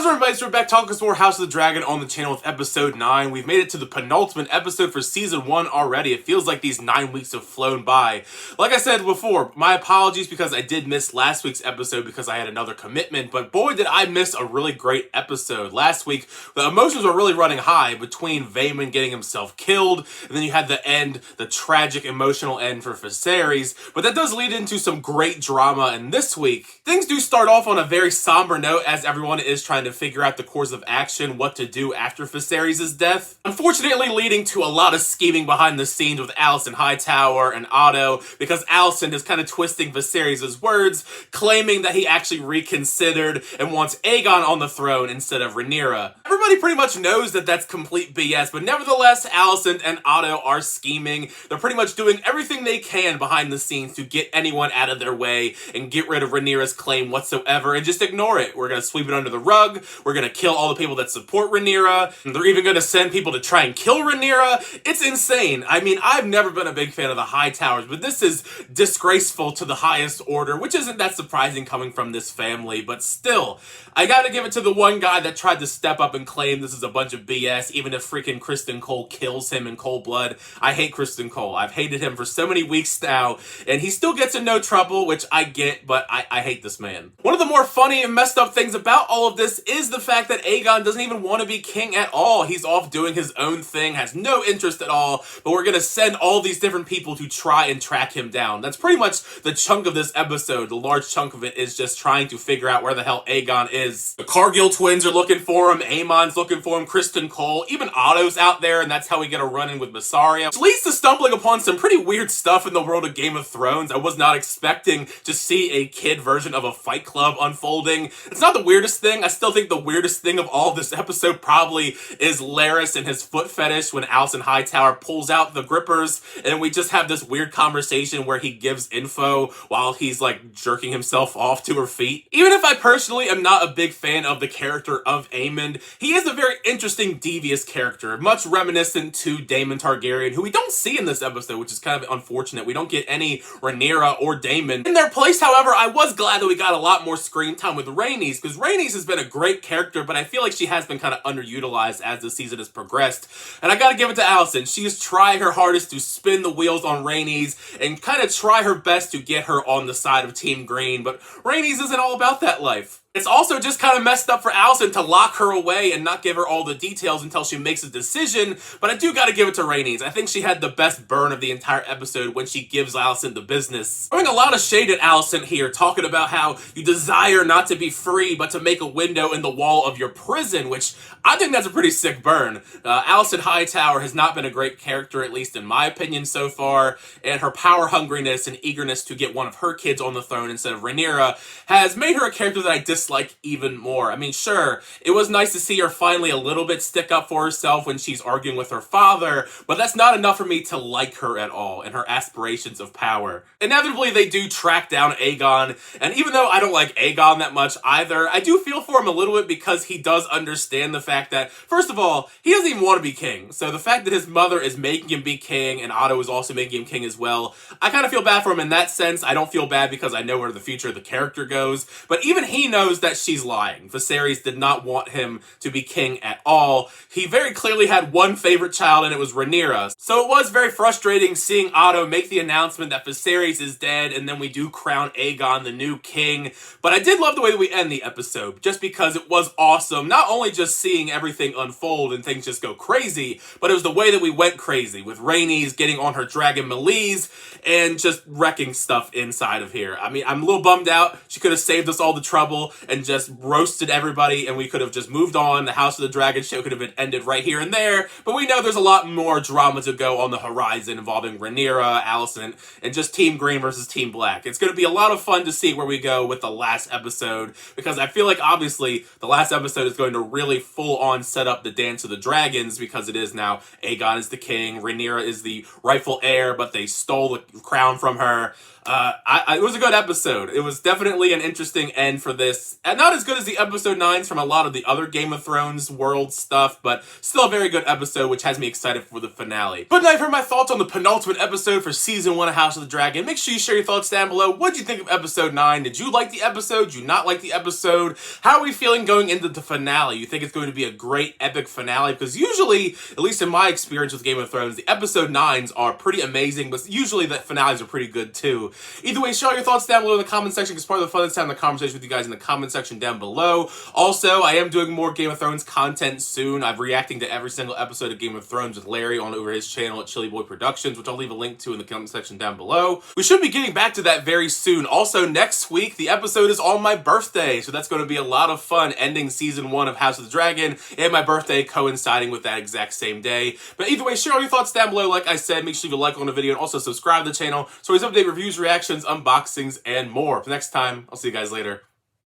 everybody? So we're back talking some more House of the Dragon on the channel with episode 9. We've made it to the penultimate episode for season 1 already. It feels like these 9 weeks have flown by. Like I said before, my apologies because I did miss last week's episode because I had another commitment, but boy did I miss a really great episode. Last week, the emotions were really running high between Vaemond getting himself killed, and then you had the end, the tragic emotional end for Viserys, but that does lead into some great drama, and this week, things do start off on a very somber note as everyone is trying to figure out the course of action, what to do after Viserys' death. Unfortunately, leading to a lot of scheming behind the scenes with Alicent Hightower and Otto, because Alicent is kind of twisting Viserys' words, claiming that he actually reconsidered and wants Aegon on the throne instead of Rhaenyra. Everybody pretty much knows that that's complete BS, but nevertheless, Alicent and Otto are scheming. They're pretty much doing everything they can behind the scenes to get anyone out of their way and get rid of Rhaenyra's claim whatsoever and just ignore it. We're gonna sweep it under the rug. We're gonna kill all the people that support Rhaenyra. They're even gonna send people to try and kill Rhaenyra. It's insane. I mean, I've never been a big fan of the Hightowers, but this is disgraceful to the highest order, which isn't that surprising coming from this family, but still, I gotta give it to the one guy that tried to step up and claim this is a bunch of BS, even if freaking Criston Cole kills him in cold blood. I hate Criston Cole. I've hated him for so many weeks now, and he still gets in no trouble, which I get, but I hate this man. One of the more funny and messed up things about all of this is the fact that Aegon doesn't even want to be king at all. He's off doing his own thing, has no interest at all, but we're gonna send all these different people to try and track him down. That's pretty much the chunk of this episode. The large chunk of it is just trying to figure out where the hell Aegon is. The Cargill twins are looking for him, Aemon's looking for him, Criston Cole, even Otto's out there, and that's how we get a run-in with Mysaria. Which leads to stumbling upon some pretty weird stuff in the world of Game of Thrones. I was not expecting to see a kid version of a Fight Club unfolding. It's not the weirdest thing. I still think the weirdest thing of all of this episode probably is Larys and his foot fetish when Alicent Hightower pulls out the grippers and we just have this weird conversation where he gives info while he's like jerking himself off to her feet. Even if I personally am not a big fan of the character of Aemond, he is a very interesting, devious character, much reminiscent to Daemon Targaryen, who we don't see in this episode, which is kind of unfortunate. We don't get any Rhaenyra or Daemon. In their place, however, I was glad that we got a lot more screen time with Rhaenys, because Rhaenys has been a great character, but I feel like she has been kind of underutilized as the season has progressed. And I gotta give it to Alicent. She is trying her hardest to spin the wheels on Rhaenys and kind of try her best to get her on the side of Team Green, but Rhaenys isn't all about that life. It's also just kind of messed up for Alicent to lock her away and not give her all the details until she makes a decision, but I do gotta give it to Rhaenys. I think she had the best burn of the entire episode when she gives Alicent the business. Throwing a lot of shade at Alicent here, talking about how you desire not to be free, but to make a window in the wall of your prison, which I think that's a pretty sick burn. Alicent Hightower has not been a great character, at least in my opinion so far, and her power hungriness and eagerness to get one of her kids on the throne instead of Rhaenyra has made her a character that I dislike even more. I mean, sure, it was nice to see her finally a little bit stick up for herself when she's arguing with her father, but that's not enough for me to like her at all and her aspirations of power. Inevitably, they do track down Aegon, and even though I don't like Aegon that much either, I do feel for him a little bit because he does understand the fact that, first of all, he doesn't even want to be king. So the fact that his mother is making him be king and Otto is also making him king as well, I kind of feel bad for him in that sense. I don't feel bad because I know where the future of the character goes, but even he knows that she's lying. Viserys did not want him to be king at all. He very clearly had one favorite child and it was Rhaenyra. So it was very frustrating seeing Otto make the announcement that Viserys is dead and then we do crown Aegon the new king. But I did love the way that we end the episode just because it was awesome. Not only just seeing everything unfold and things just go crazy, but it was the way that we went crazy with Rhaenys getting on her dragon Meleys and just wrecking stuff inside of here. I mean, I'm a little bummed out. She could have saved us all the trouble and just roasted everybody and we could have just moved on. The House of the Dragon show could have been ended right here and there, but we know there's a lot more drama to go on the horizon involving Rhaenyra, Alicent, and just Team Green versus Team Black. It's going to be a lot of fun to see where we go with the last episode, because I feel like obviously the last episode is going to really full-on set up the Dance of the Dragons, because it is now Aegon is the king, Rhaenyra is the rightful heir, but they stole the crown from her. It was a good episode. It was definitely an interesting end for this. not as good as the episode 9s from a lot of the other Game of Thrones world stuff, but still a very good episode, which has me excited for the finale. But now you've heard my thoughts on the penultimate episode for season 1 of House of the Dragon. Make sure you share your thoughts down below. What did you think of episode 9? Did you like the episode? Did you not like the episode? How are we feeling going into the finale? You think it's going to be a great epic finale? Because usually, at least in my experience with Game of Thrones, the episode 9s are pretty amazing, but usually the finales are pretty good too. Either way, share your thoughts down below in the comment section, because part of the fun is having the conversation with you guys in the comment section down below. Also, I am doing more Game of Thrones content soon. I'm reacting to every single episode of Game of Thrones with Larry on over his channel at Chili Boy Productions, which I'll leave a link to in the comment section down below. We should be getting back to that very soon. Also, next week, the episode is on my birthday, so that's going to be a lot of fun, ending season 1 of House of the Dragon, and my birthday coinciding with that exact same day. But either way, share all your thoughts down below. Like I said, make sure you like on the video, and also subscribe to the channel so I always update reviews, reactions, unboxings, and more. For next time, I'll see you guys later.